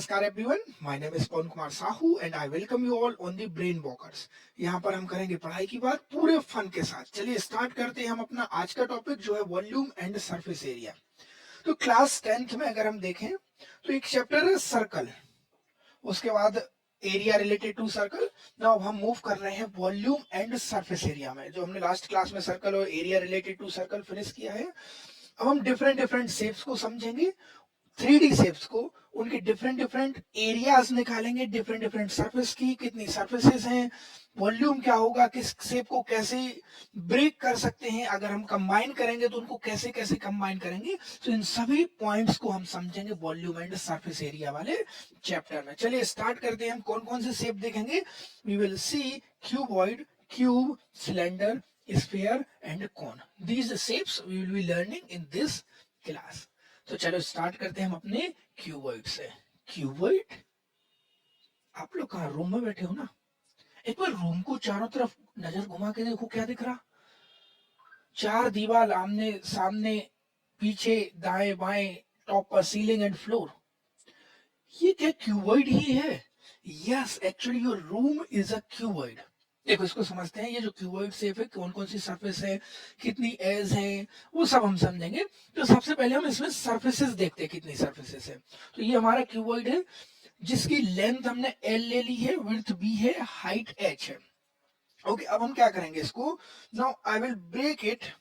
नमस्कार everyone, my name is Pawan Kumar Sahu and I welcome you all on the brain walkers. यहाँ पर हम करेंगे पढ़ाई की बात पूरे फन के साथ। चलिए स्टार्ट करते हैं हम अपना आज का टॉपिक जो है वॉल्यूम एंड सरफेस एरिया। तो क्लास 10th में अगर हम देखें तो एक चैप्टर है सर्कल, उसके बाद area related to circle. Now अब हम मूव कर रहे हैं वॉल्यूम एंड सरफेस एरिया में। जो हमने लास्ट क्लास में सर्कल और area related to circle finish किया है, अब हम डिफरेंट डिफरेंट शेप्स को समझेंगे, 3D शेप्स को, उनके डिफरेंट डिफरेंट एरियाज निकालेंगे, डिफरेंट डिफरेंट सरफेस की कितनी सरफेसेस हैं, वॉल्यूम क्या होगा, किस शेप को कैसे ब्रेक कर सकते हैं, अगर हम कंबाइन करेंगे तो उनको कैसे कैसे कंबाइन करेंगे। तो इन सभी पॉइंट्स को हम समझेंगे वॉल्यूम एंड सरफेस एरिया वाले चैप्टर में। चलिए स्टार्ट करते हैं। हम कौन कौन से शेप देखेंगे? We will see cuboid, cube, cylinder, sphere and cone. These shapes we will be learning in this class. तो चलो स्टार्ट करते हैं हम अपने क्यूबॉइड से। क्यूबॉइड, आप लोग कहाँ रूम में बैठे हो ना? एक बार रूम को चारों तरफ नजर घुमा के देखो, क्या दिख रहा? चार दीवार आमने सामने, पीछे, दाएं बाएं, टॉप पर सीलिंग एंड फ्लोर। ये क्या क्यूबॉइड ही है? Yes, actually your room is a cuboid. देखो इसको समझते हैं। ये जो क्यूबॉइड शेप है, कौन कौन सी सरफेस है, कितनी एज है, वो सब हम समझेंगे। तो सबसे पहले हम इसमें सरफेसेस देखते हैं, कितनी सरफेसेस है। तो ये हमारा क्यूबॉइड है जिसकी लेंथ हमने एल ले ली है, विड्थ बी है, हाइट एच है। ओके, अब हम क्या करेंगे इसको? Now I will break it.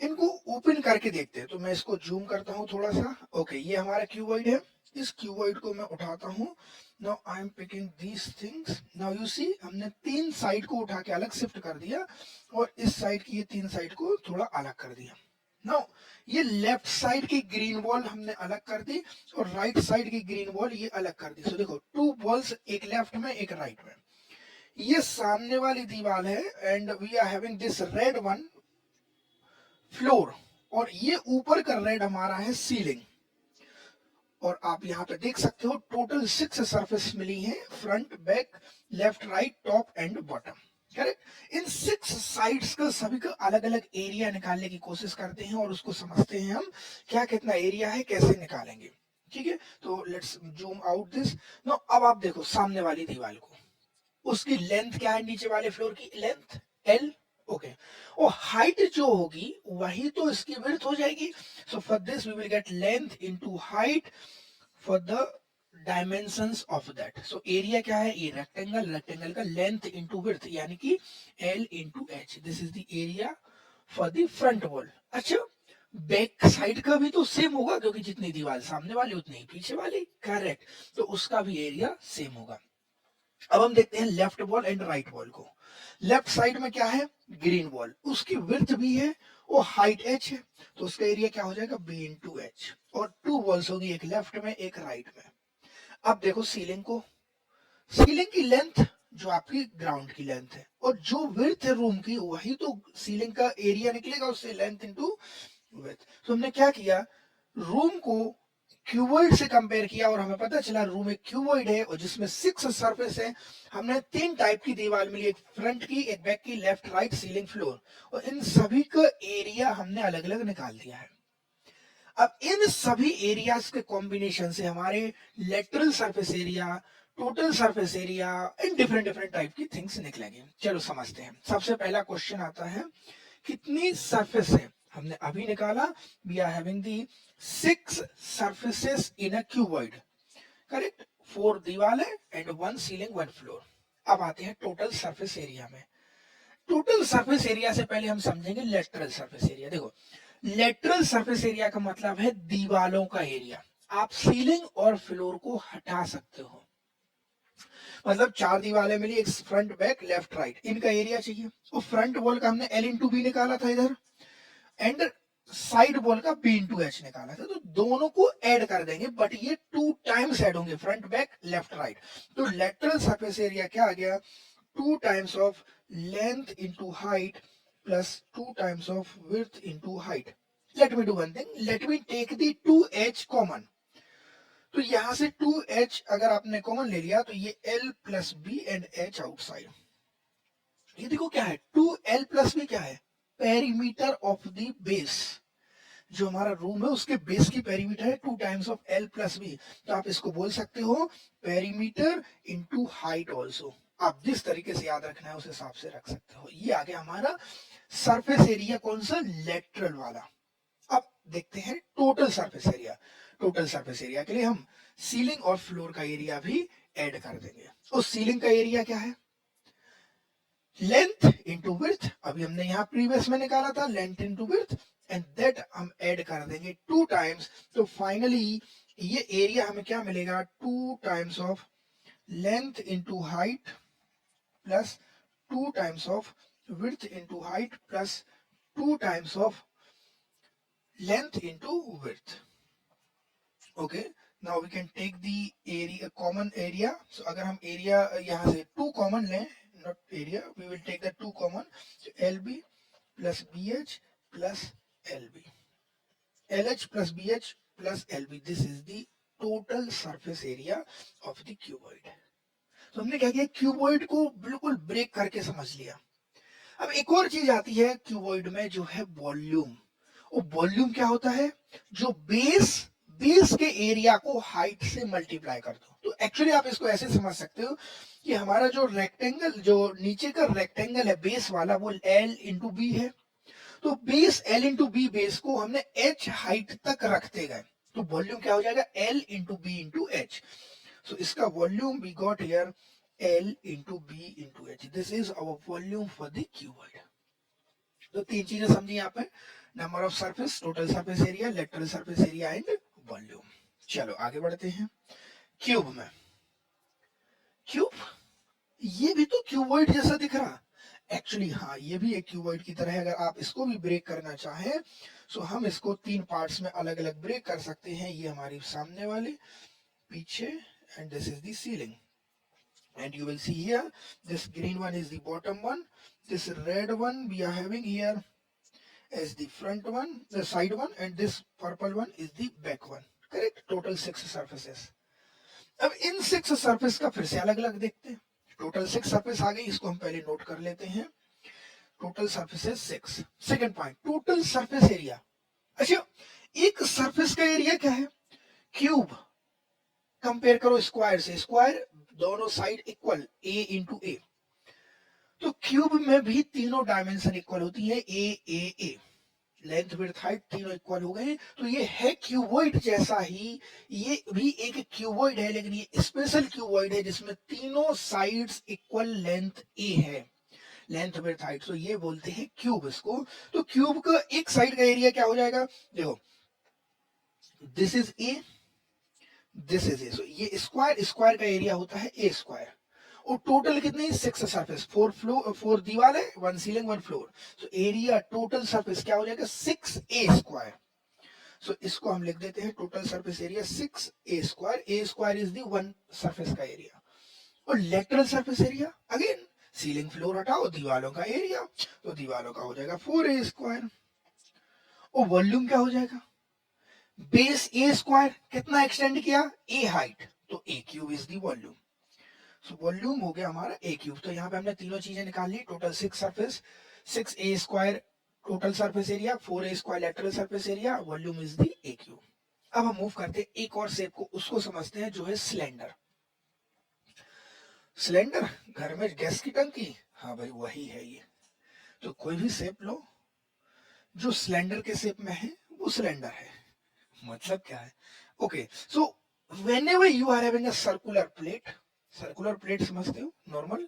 इनको ओपन करके देखते हैं। तो मैं इसको जूम करता हूँ थोड़ा सा। ओके, ये हमारा क्यूबॉइड है। इस क्यूबॉइड को मैं उठाता हूँ। Now I am picking these things. Now you see, हमने तीन साइड को उठा के अलग शिफ्ट कर दिया और इस साइड की ये तीन साइड को थोड़ा अलग कर दिया। नाउ ये लेफ्ट साइड की ग्रीन वॉल हमने अलग कर दी और राइट साइड की ग्रीन वॉल ये अलग कर दी। सो देखो, टू वॉल्स, एक लेफ्ट में एक राइट में। ये सामने वाली दीवार है and we are having this red one floor, और ये ऊपर का रेड हमारा है सीलिंग। और आप यहाँ पे देख सकते हो टोटल 6 सरफेस मिली हैं, front, back, left, right, top and bottom. Correct. In 6 sides का सभी का अलग अलग एरिया निकालने की कोशिश करते हैं और उसको समझते हैं हम क्या कितना एरिया है, कैसे निकालेंगे। ठीक है, तो let's zoom out this. No, अब आप देखो सामने वाली दीवार को, उसकी लेंथ क्या है? नीचे वाले फ्लोर की लेंथ एल। ओके, और हाइट जो होगी वही तो इसकी विड्थ हो जाएगी। So for this we will get length into height for the dimensions of that. So area क्या है? ये रेक्टेंगल, रेक्टेंगल का लेंथ इनटू विड्थ यानी कि L into H. This is the area for the front wall. अच्छा, back side का भी तो सेम होगा क्योंकि जितनी दीवार सामने वाली उतनी ही पीछे वाली। करेक्ट, तो उसका भी एरिया सेम होगा। अब हम देखते हैं left wall and right wall को। लेफ्ट साइड में क्या है? ग्रीन वॉल, उसकी विड्थ भी है और हाइट एच है, तो उसका एरिया क्या हो जाएगा? B into H. और टू वॉल्स होगी, एक लेफ्ट में एक राइट में। अब देखो सीलिंग को, सीलिंग की लेंथ जो आपकी ग्राउंड की लेंथ है और जो विड्थ है रूम की वही तो सीलिंग का एरिया निकलेगा, उससे लेंथ इंटू विड्थ। तो हमने क्या किया, रूम को क्यूबॉइड से कंपेयर किया और हमें पता चला रूम एक क्यूबॉइड है और जिसमें 6 सरफेस है। हमने 3 टाइप की दीवार मिली, एक फ्रंट की, एक बैक की, लेफ्ट, राइट, सीलिंग, फ्लोर, और इन सभी का एरिया हमने अलग अलग निकाल दिया है। अब इन सभी एरियाज के कॉम्बिनेशन से हमारे lateral surface area, total surface area and different different type की थिंग्स निकलेंगे। चलो समझते हैं। सबसे पहला क्वेश्चन आता है, कितनी सरफेस है? हमने अभी निकाला, we are having the 6 surfaces in a cuboid. Correct, 4 दीवार है एंड 1 सीलिंग 1 फ्लोर। अब आते हैं टोटल सरफेस एरिया में। टोटल सरफेस एरिया से पहले हम समझेंगे लेटरल सरफेस एरिया। देखो, लेटरल सरफेस एरिया का मतलब है दीवालों का एरिया। आप सीलिंग और फ्लोर को हटा सकते हो। मतलब 4 दीवारें मिली, एक फ्रंट, बैक, लेफ्ट, राइट, इनका एरिया चाहिए। और फ्रंट वॉल का हमने एल इंटू बी निकाला था इधर, एंड साइड वॉल का बी इंटू एच निकाला था। तो दोनों को ऐड कर देंगे, बट ये 2 टाइम्स ऐड होंगे, फ्रंट, बैक, लेफ्ट, राइट। तो लेटरल सरफेस एरिया क्या आ गया? 2 times of length into height plus 2 times of width into height. Let me do one thing, let me take the 2h common. तो यहां से 2h अगर आपने कॉमन ले लिया तो ये l plus B and h outside. ये देखो क्या है, 2l प्लस बी क्या है? Perimeter of the base. जो हमारा रूम है उसके बेस की पेरीमीटर है 2 times of L plus B, तो आप इसको बोल सकते हो पेरीमीटर इनटू हाइट ऑल्सो। आप जिस तरीके से याद रखना है उस हिसाब से रख सकते हो। ये आ गया हमारा सरफेस एरिया, कौन सा, लेटरल वाला। अब देखते हैं total surface area. Total surface area के लिए हम सीलिंग और फ्लोर का एरिया भी ऐड कर देंगे। उस सीलिंग का एरिया क्या है, लेंथ इंटू विड्थ, अभी हमने यहाँ प्रीवियस में निकाला था length into width, and that हम ऐड कर देंगे 2 टाइम्स, तो फाइनली ये एरिया हमें क्या मिलेगा, 2 times of length into height plus 2 times of width into height plus 2 times of length into width. Okay, now we can take the area, common area. So अगर हम area यहाँ से 2 common लें, not area, we will take the 2 common, so LB plus BH plus LB, LH plus BH plus LB, this is the total surface area of the cuboid। तो हमने क्या किया, cuboid को बिल्कुल ब्रेक करके समझ लिया। अब एक और चीज आती है क्यूबॉइड में, जो है वॉल्यूम। और वॉल्यूम क्या होता है, जो बेस के एरिया को हाइट से मल्टीप्लाई कर दो। तो एक्चुअली आप इसको ऐसे समझ सकते हो कि हमारा जो रेक्टेंगल, जो नीचे का रेक्टेंगल है बेस वाला, वो L इंटू बी है। तो base L into B, base को हमने H हाइट तक रखते गए, तो वॉल्यूम क्या हो जाएगा, L into b into h. So इसका volume we got here L into b into h, this is our volume for the cuboid. तो 3 चीजें समझी यहाँ पे, number of surface, total surface area, lateral surface area and volume. चलो आगे बढ़ते हैं क्यूब में। क्यूब, ये भी तो क्यूबॉइड जैसा दिख रहा, एक्चुअली हाँ ये भी एक क्यूबॉइड की तरह है। अगर आप इसको भी ब्रेक करना चाहें तो हम इसको 3 पार्ट्स में अलग अलग ब्रेक कर सकते हैं। ये हमारी सामने वाले, पीछे, and this is the ceiling, and you will see here this green one is the bottom one, this red one we are having here as the front one, the side one, and this purple one is the back one, correct? Total 6 surfaces। अब इन 6 surface का फिर से अलग अलग देखते हैं। Total 6 surface आ गई, इसको हम पहले नोट कर लेते हैं। Total surfaces 6। Second point, total surface area. अच्छा, एक सरफेस का एरिया क्या है, क्यूब कंपेयर करो स्क्वायर से, स्क्वायर दोनों साइड इक्वल, ए इंटू ए। तो क्यूब में भी तीनों डायमेंशन इक्वल होती है, ए, लेंथ विड्थ हाइट तीनों इक्वल हो गए। तो ये है क्यूबॉइड जैसा ही, ये भी एक क्यूबॉइड है, लेकिन ये स्पेशल क्यूबॉइड है जिसमें तीनों साइड्स इक्वल लेंथ ए है, लेंथ विड्थ हाइट। तो ये बोलते हैं क्यूब इसको। तो क्यूब का एक साइड का एरिया क्या हो जाएगा, देखो this is a, this is a, so ये स्क्वायर, स्क्वायर का एरिया होता है ए स्क्वायर। और टोटल कितने, 6 सरफेस, 4 फ्लोर, 4 दीवार है, 1 ceiling 1 floor. So area total surface क्या हो जाएगा, 6a स्क्वायर। सो इसको हम लिख देते हैं total surface area 6a square. A square is the 1 surface का एरिया। और lateral surface area, again ceiling floor हटाओ, दीवारों का एरिया, तो दीवारों का हो जाएगा 4a स्क्वायर। और वॉल्यूम क्या हो जाएगा, बेस ए स्क्वायर, कितना एक्सटेंड किया, ए हाइट, तो a cube is the volume. So volume हो गया हमारा ए क्यूब। तो यहाँ पे हमने तीनों चीजें निकाल ली, total 6 surface, 6a square total surface area, 4a square lateral surface area, volume is the a cube. अब हम मूव करते हैं एक और शेप को, उसको समझते हैं, जो है सिलेंडर। सिलेंडर, घर में गैस की टंकी, हाँ भाई वही है ये। तो कोई भी शेप लो जो सिलेंडर के शेप में है, वो सिलेंडर है। मतलब क्या है, okay, so whenever you are having a circular plate समझते हो, normal,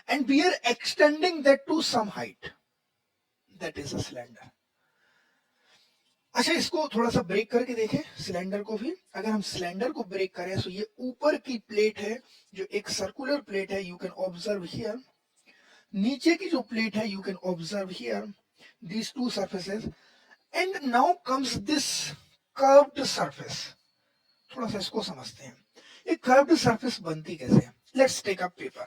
and we are extending that to some height, that is a cylinder। अच्छा, इसको थोड़ा सा ब्रेक करके देखें सिलेंडर को भी। अगर हम सिलेंडर को ब्रेक करें तो ये ऊपर की प्लेट है जो एक सर्कुलर प्लेट है, यू कैन ऑब्जर्व हियर। नीचे की जो प्लेट है, you can observe here these two surfaces, and now comes this curved surface। थोड़ा सा इसको समझते हैं, ये curved surface बनती कैसे है। Let's take a paper,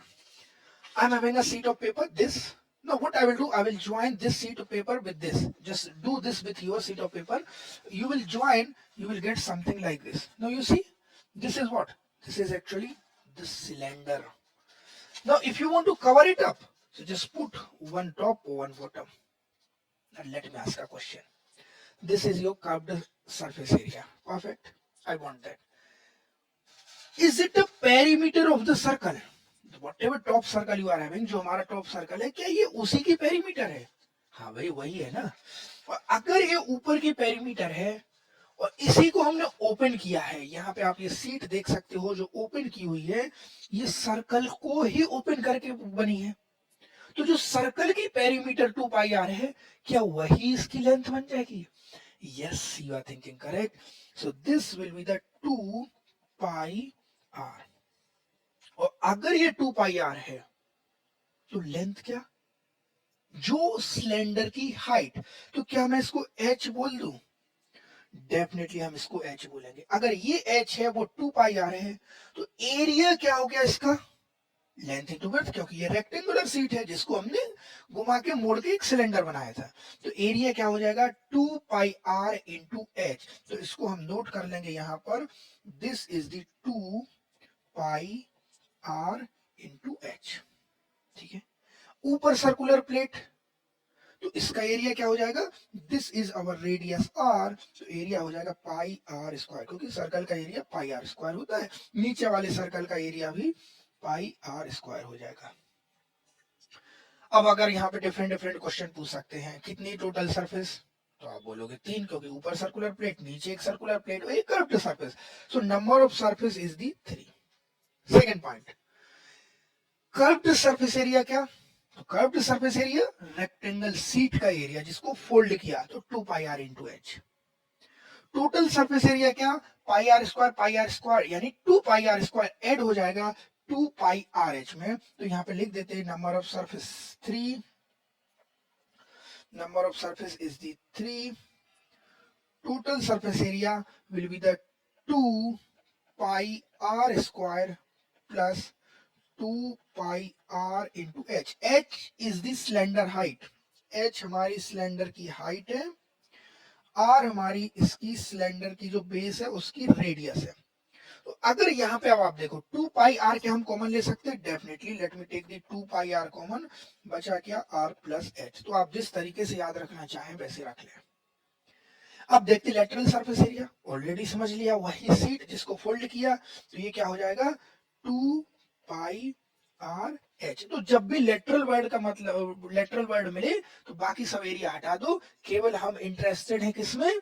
I'm having a sheet of paper, this। Now what I will do, I will join this sheet of paper with this, just do this with your sheet of paper, you will join, you will get something like this। Now you see, this is what, this is actually the cylinder। Now if you want to cover it up, so just put one top or one bottom। Now let me ask a question, This is your curved surface area. Perfect. I want that. Is it the perimeter of the circle? Whatever top circle you are having, जो हमारा top circle है, क्या ये उसी की perimeter है? हाँ भाई वही है ना. और अगर ये ऊपर की पेरीमीटर है और इसी को हमने ओपन किया है, यहाँ पे आप ये सीट देख सकते हो जो ओपन की हुई है, ये सर्कल को ही ओपन करके बनी है. तो जो सर्कल की पेरीमीटर 2 पाई आर है, क्या वही इसकी लेंथ बन जाएगी? Yes, you are thinking correct. So this will be the 2 pi R. और अगर ये 2 पाई आर है तो लेंथ क्या? जो सिलेंडर की हाइट. तो क्या मैं इसको h बोल दूं? डेफिनेटली हम इसको h बोलेंगे. अगर ये h है, वो 2 पाई आर है, तो एरिया क्या हो गया इसका? लेंथ इंटू ब्रेड्थ, क्योंकि ये रेक्टेंगुलर सीट है जिसको हमने घुमा के मोड़ के एक सिलेंडर बनाया था. तो एरिया क्या हो जाएगा? 2 पाई आर इंटू एच. तो इसको हम नोट कर लेंगे यहां पर. This is the 2 pi are into H. ठीक है. ऊपर सर्कुलर प्लेट, तो इसका एरिया क्या हो जाएगा? This is our radius R. तो एरिया हो जाएगा पाई आर स्क्वायर, क्योंकि सर्कल का एरिया पाई आर स्क्वायर होता है. नीचे वाले सर्कल का एरिया भी पाई आर स्क्वायर हो जाएगा. अब अगर यहाँ पे डिफरेंट डिफरेंट क्वेश्चन पूछ सकते हैं, कितनी टोटल सरफेस? तो आप बोलोगे 3, क्योंकि ऊपर सर्कुलर प्लेट, नीचे एक सर्कुलर प्लेट और एक curved surface. So number of surface is the 3. Second point, curved surface area क्या? तो curved surface area rectangle sheet का एरिया जिसको फोल्ड किया, तो 2 pi are into h. Total surface area क्या? पाई आर स्क्वायर यानी 2 पाई आर स्क्वायर ऐड हो जाएगा 2 पाई आर एच में. तो यहाँ पे लिख देते हैं number of surface 3. Number of surface is the 3. Total surface area will be the 2 pi r square plus 2 pi r into h. h is the slender height. h हमारी cylinder की height है, r हमारी इसकी cylinder की जो base है उसकी radius है. तो अगर यहाँ पे अब आप देखो 2 पाई आर के हम कॉमन ले सकते हैं. Definitely let me take the 2 pi are common. बचा क्या? R plus H. तो आप जिस तरीके से याद रखना चाहें वैसे रख लें. अब देखते लेटरल सरफेस एरिया. ऑलरेडी समझ लिया, वही सीट जिसको फोल्ड किया. तो ये क्या हो जाएगा? 2 पाई आर एच. तो जब भी लेटरल वर्ड का मतलब लेटरल वर्ड मिले तो बाकी सब एरिया हटा दो. केवल हम इंटरेस्टेड हैं किसमें?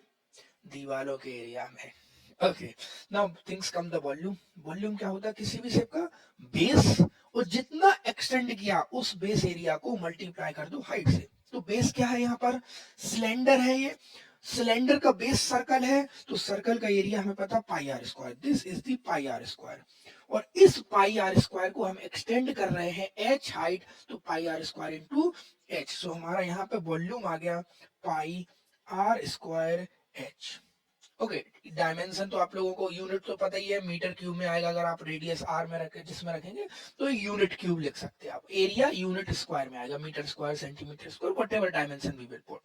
दीवालों के एरिया में. Okay, now things come the volume. Volume क्या होता है? किसी भी शेप का बेस, और जितना एक्सटेंड किया उस बेस एरिया को मल्टीप्लाई कर दो हाइट से. तो बेस क्या है? यहाँ पर सिलेंडर है. ये सिलेंडर का बेस सर्कल है, तो सर्कल का एरिया हमें पता pi are square. This is the pi are square. और इस पाई आर स्क्वायर को हम एक्सटेंड कर रहे हैं एच हाइट, तो pi are square into h. So हमारा यहाँ पे वॉल्यूम आ गया pi are square h. Okay, dimension तो आप लोगों को यूनिट तो पता ही है, मीटर क्यूब में आएगा. अगर आप रेडियस आर में रखे जिसमें रखेंगे तो यूनिट क्यूब लिख सकते हैं आप. एरिया यूनिट स्क्वायर में आएगा, metre square, centimetre square, whatever dimension we will put.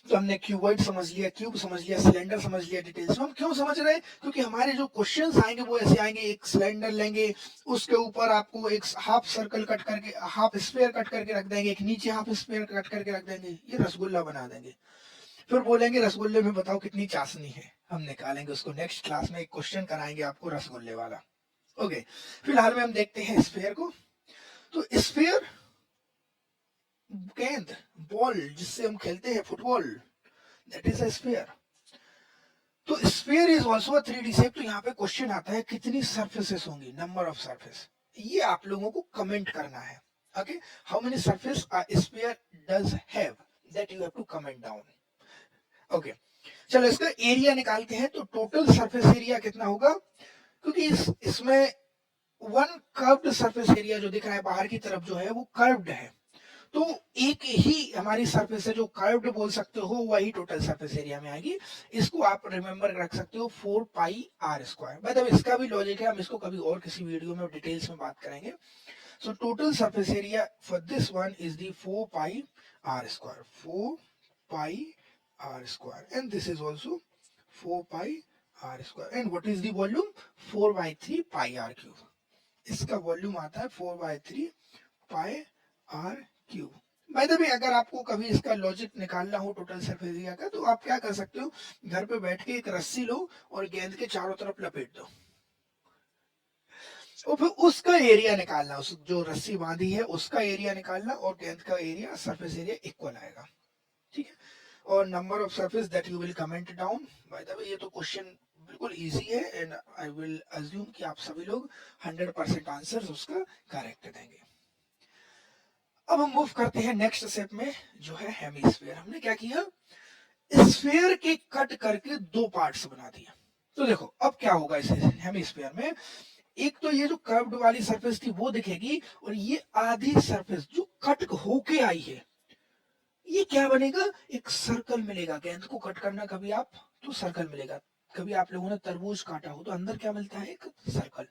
तो हमने क्यूबॉइड समझ लिया, क्यूब समझ लिया, सिलेंडर समझ लिया डिटेल्स में. हम क्यों समझ रहे हैं? क्योंकि हमारे जो क्वेश्चंस आएंगे वो ऐसे आएंगे. एक सिलेंडर लेंगे, उसके ऊपर आपको एक हाफ सर्कल कट करके, हाफ स्फीयर कट करके रख देंगे, एक नीचे हाफ स्फीयर कट करके रख देंगे. ये रसगुल्ला बना देंगे. फिर बोलेंगे रसगुल्ले में बताओ कितनी चाशनी है. हम निकालेंगे उसको. नेक्स्ट क्लास में एक क्वेश्चन कराएंगे आपको रसगुल्ले वाला. ओके, फिलहाल में हम देखते हैं स्फीयर को. तो स्फीयर गेंद, बॉल जिससे हम खेलते हैं football, that is a sphere. तो sphere is also a 3D shape. तो यहाँ पे क्वेश्चन आता है कितनी सरफेसेस होंगी, नंबर ऑफ सरफेस. ये आप लोगों को कमेंट करना है. Okay, how many surface a sphere does have, that you have to comment down. Okay, चलो इसका एरिया निकालते हैं. तो टोटल सरफेस एरिया कितना होगा? क्योंकि इसमें वन कर्व्ड सरफेस एरिया जो दिख रहा है बाहर की तरफ जो है वो कर्व्ड है. तो एक ही हमारी सरफेस है जो कर्व्ड बोल सकते हो, वही टोटल सरफेस एरिया में आएगी. इसको आप रिमेंबर रख सकते हो 4 पाई आर स्क्वायर. मतलब इसका भी लॉजिक है, हम इसको कभी और किसी वीडियो में डिटेल्स में बात करेंगे. So total surface area for this one is the 4 pi are square. 4 pi r square, and this is also 4 pi r square. And what is the volume? 4 by 3 pi r cube. इसका volume आता है 4 by 3 pi r cube. By the way अगर आपको कभी इसका logic निकालना हो total surface area का, तो आप क्या कर सकते हो, घर पे बैठ के एक रस्सी लो और गेंद के चारों तरफ लपेट दो और फिर उसका एरिया निकालना, उस जो रस्सी बांधी है उसका एरिया निकालना और गेंद का एरिया सरफेस एरिया इक्वल आएगा, ठीक है। और number of surface that you will comment down. By the way ये तो क्वेश्चन बिल्कुल इजी है एंड आई विल अज्यूम कि आप सभी लोग 100% आंसर उसका करेक्ट देंगे। अब हम मूव करते हैं नेक्स्ट स्टेप में, जो है हेमिस्फीयर। हमने क्या किया, स्फीयर के कट करके दो पार्ट्स बना दिया। तो देखो अब क्या होगा इस हेमिस्फीयर में, एक तो ये जो कर्व्ड वाली सरफेस थी वो दिखेगी, और ये आधी सरफेस जो कट होके आई है, ये क्या बनेगा, एक सर्कल मिलेगा। गेंद को कट करना कभी आप, तो सर्कल मिलेगा। कभी आप लोगों ने तरबूज काटा हो तो अंदर क्या मिलता है, एक सर्कल।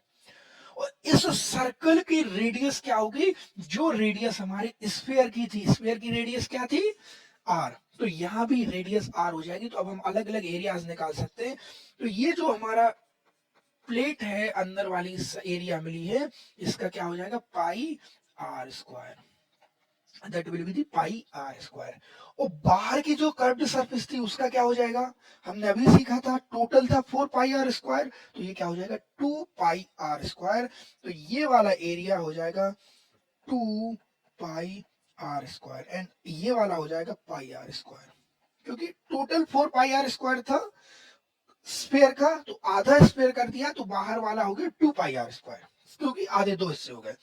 और इस सर्कल की रेडियस क्या होगी, जो रेडियस हमारे स्फीयर की थी, स्फीयर की रेडियस क्या थी, आर, तो यहां भी रेडियस आर हो जाएगी। तो अब हम अलग अलग एरियाज निकाल सकते हैं। तो ये जो हमारा प्लेट है अंदर वाली एरिया मिली है, इसका क्या हो जाएगा, pi are square, that will be the pi are square. और बाहर की जो कर्व्ड सरफेस थी उसका क्या हो जाएगा, हमने अभी सीखा था टोटल था 4 पाई आर स्क्वायर, तो ये क्या हो जाएगा 2 पाई आर स्क्वायर। तो ये वाला एरिया हो जाएगा 2 पाई आर स्क्वायर एंड ये वाला हो जाएगा पाई आर स्क्वायर, क्योंकि टोटल 4 पाई आर स्क्वायर था स्फीयर का, तो आधा स्फीयर कर दिया तो बाहर वाला हो गया 2 पाई आर स्क्वायर, क्योंकि आधे दो हिस्से हो गए।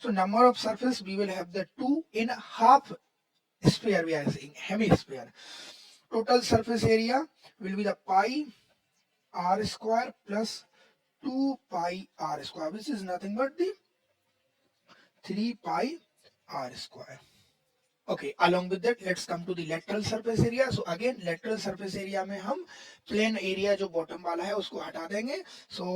So number of surface we will have the 2 in half sphere, we are saying hemisphere. Total surface area will be the pi r square plus 2 pi r square, which is nothing but the 3 pi r square. Okay, along with that let's come to the lateral surface area. So again lateral surface area में हम plane area जो bottom वाला है उसको हटा देंगे, so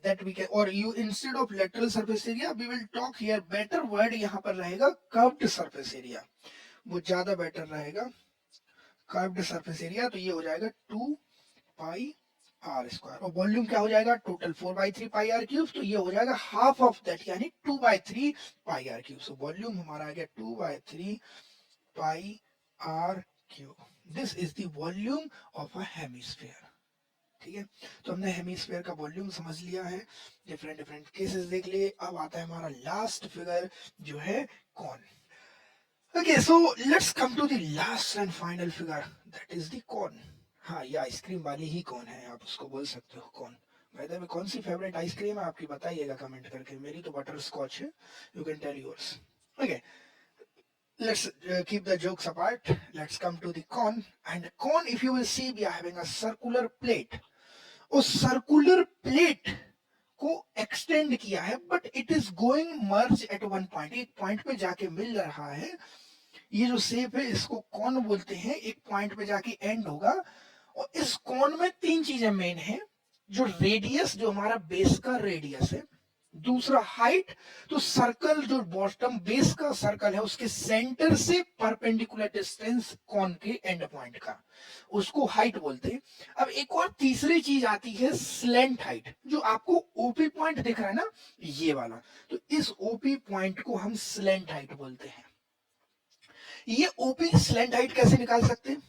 that we can, or you instead of lateral surface area we will talk here, better word यहाँ पर रहेगा curved surface area, वो ज्यादा बेटर रहेगा। कर्व्ड सरफेस एरिया, तो ये हो जाएगा 2 पाई आर स्क्वायर, और वॉल्यूम क्या हो जाएगा, टोटल 4/3 पाई आर क्यूब, तो ये हो जाएगा हाफ ऑफ दैट यानी 2/3 pi r cube. So volume हमारा आ गया 2/3 pi r cube. This is the volume of a hemisphere, ठीक है। तो हमने हेमिस्फीयर का वॉल्यूम समझ लिया है, डिफरेंट डिफरेंट केसेस देख लिए। अब आता है हमारा लास्ट फिगर जो है cone. Okay, so let's come to the last and final figure, that is the cone. हाँ, ये आइसक्रीम वाली ही कौन है, आप उसको बोल सकते हो कौन। वैसे में कौन सी फेवरेट आइसक्रीम है आपकी, बताइएगा कमेंट करके। मेरी तो बटर स्कॉच है, you can tell yours. Okay, let's keep the jokes apart. Let's come to the cone. And cone, if you will see, we are having a circular plate. उस circular plate को extend किया है, but it is going merge at one point, एक point पे जाके मिल रहा है। ये जो शेप है इसको कॉन बोलते हैं, एक पॉइंट पे जाके एंड होगा। और इस कॉन में तीन चीजें मेन है, जो रेडियस, जो हमारा बेस का रेडियस है, दूसरा हाइट, तो सर्कल जो बॉटम बेस का सर्कल है उसके सेंटर से परपेंडिकुलर डिस्टेंस कॉन के एंड पॉइंट का, उसको हाइट बोलते हैं। अब एक और तीसरी चीज आती है स्लेंट हाइट, जो आपको ओपी पॉइंट दिख रहा है ना, ये वाला, तो इस ओपी पॉइंट को हम स्लेंट हाइट बोलते हैं। ये ओपी स्लेंट हाइट कैसे निकाल सकते हैं,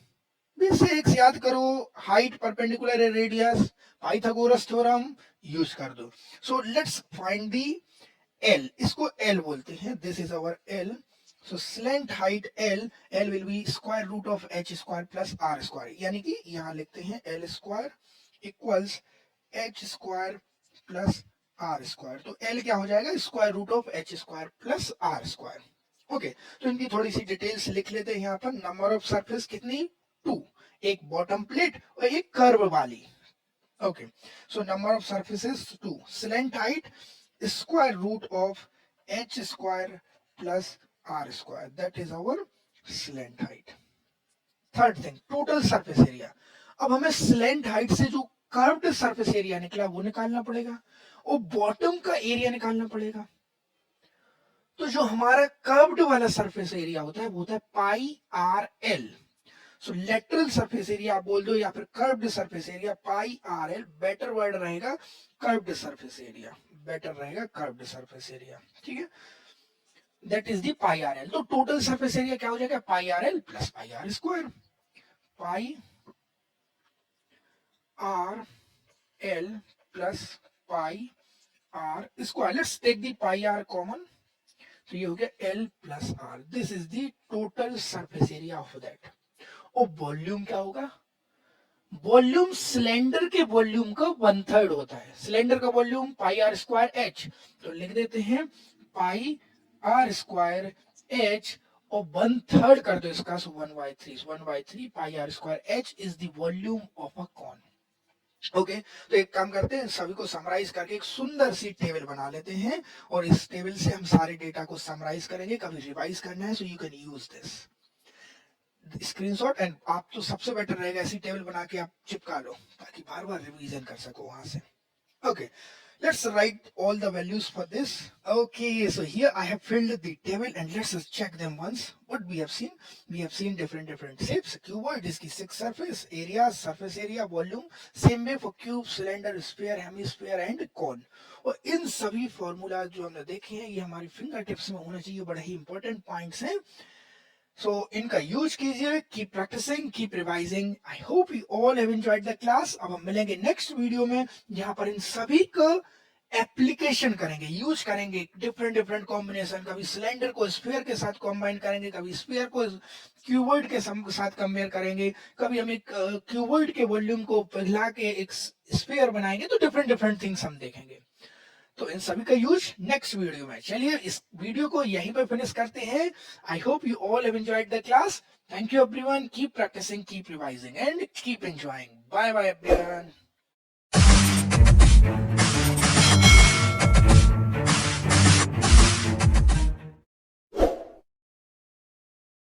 बेसिक्स याद करो, हाइट परपेंडिकुलर है रेडियस, पाइथागोरस थ्योरम यूज कर दो। So let's find the L, इसको एल बोलते हैं, this is our L. So slant height L, L will be square root of H square plus R square, यानी कि यहां लिखते हैं L square equals H square plus R square. तो L क्या हो जाएगा, square root of H square plus R square. Okay, तो इनकी थोड़ी सी डिटेल्स लिख लेते हैं यहाँ पर। नंबर ऑफ सरफेस कितनी, 2, एक बॉटम प्लेट और एक कर्व वाली। Okay, so number of surfaces 2, slant height square root of H square plus R square, that is our slant height. Third thing, total surface area. अब हमें slant height से जो curved surface area निकला वो निकालना पड़ेगा, और बॉटम का एरिया निकालना पड़ेगा। तो जो हमारा कर्व्ड वाला सरफेस एरिया होता है वो होता है pi r l. So lateral surface area आप बोल दो, या फिर curved surface area, pi r l better word रहेगा, कर्व्ड सरफेस एरिया बेटर रहेगा, कर्व्ड सरफेस एरिया, ठीक है। That is the pi r l. तो टोटल सरफेस एरिया क्या हो जाएगा, pi r l plus pi are square, pi r l plus pi are square. Let's take the pi are common, तो ये हो गया L plus R. This is the total surface area of that. और volume क्या होगा, volume cylinder के volume का 1/3 होता है। सिलेंडर का volume pi are square H, तो लिख देते हैं पाई आर स्क्वायर एच और 1/3 कर दो इसका, so 1/3 pi are square h is the volume of a cone. Okay तो एक काम करते हैं, सभी को समराइज करके एक सुंदर सी टेबल बना लेते हैं और इस टेबल से हम सारे डेटा को समराइज करेंगे। कभी रिवाइज करना है so you can use this screenshot, and आप तो सबसे बेटर रहेगा ऐसी टेबल बना के आप चिपका लो ताकि बार बार रिवीजन कर सको वहां से। Okay, let's write all the values for this. Okay, so here I have filled the table and let's just check them once. What we have seen? We have seen different shapes. Cuboid is the 6 surface areas, surface area, volume. Same way for cube, cylinder, sphere, hemisphere and cone. और इन सभी formula जो हमने देखे हैं ये हमारी finger tips में होना चाहिए, बड़े ही इंपॉर्टेंट पॉइंट्स हैं। So इनका यूज कीजिए, keep practising, keep revising. I hope you all have enjoyed the class. अब हम मिलेंगे नेक्स्ट वीडियो में जहां पर इन सभी का एप्लीकेशन करेंगे, यूज करेंगे डिफरेंट कॉम्बिनेशन। कभी सिलेंडर को स्फीयर के साथ कॉम्बाइन करेंगे, कभी स्फीयर को क्यूबॉइड के साथ कंपेयर करेंगे, कभी हम एक क्यूबॉइड के वॉल्यूम को पिघला के एक स्फीयर बनाएंगे। तो डिफरेंट थिंग्स हम देखेंगे। तो इन सभी का यूज नेक्स्ट वीडियो में। चलिए इस वीडियो को यहीं पर फिनिश करते हैं। I hope you all have enjoyed the class. Thank you everyone, keep practising, keep revising and keep enjoying. Bye bye everyone.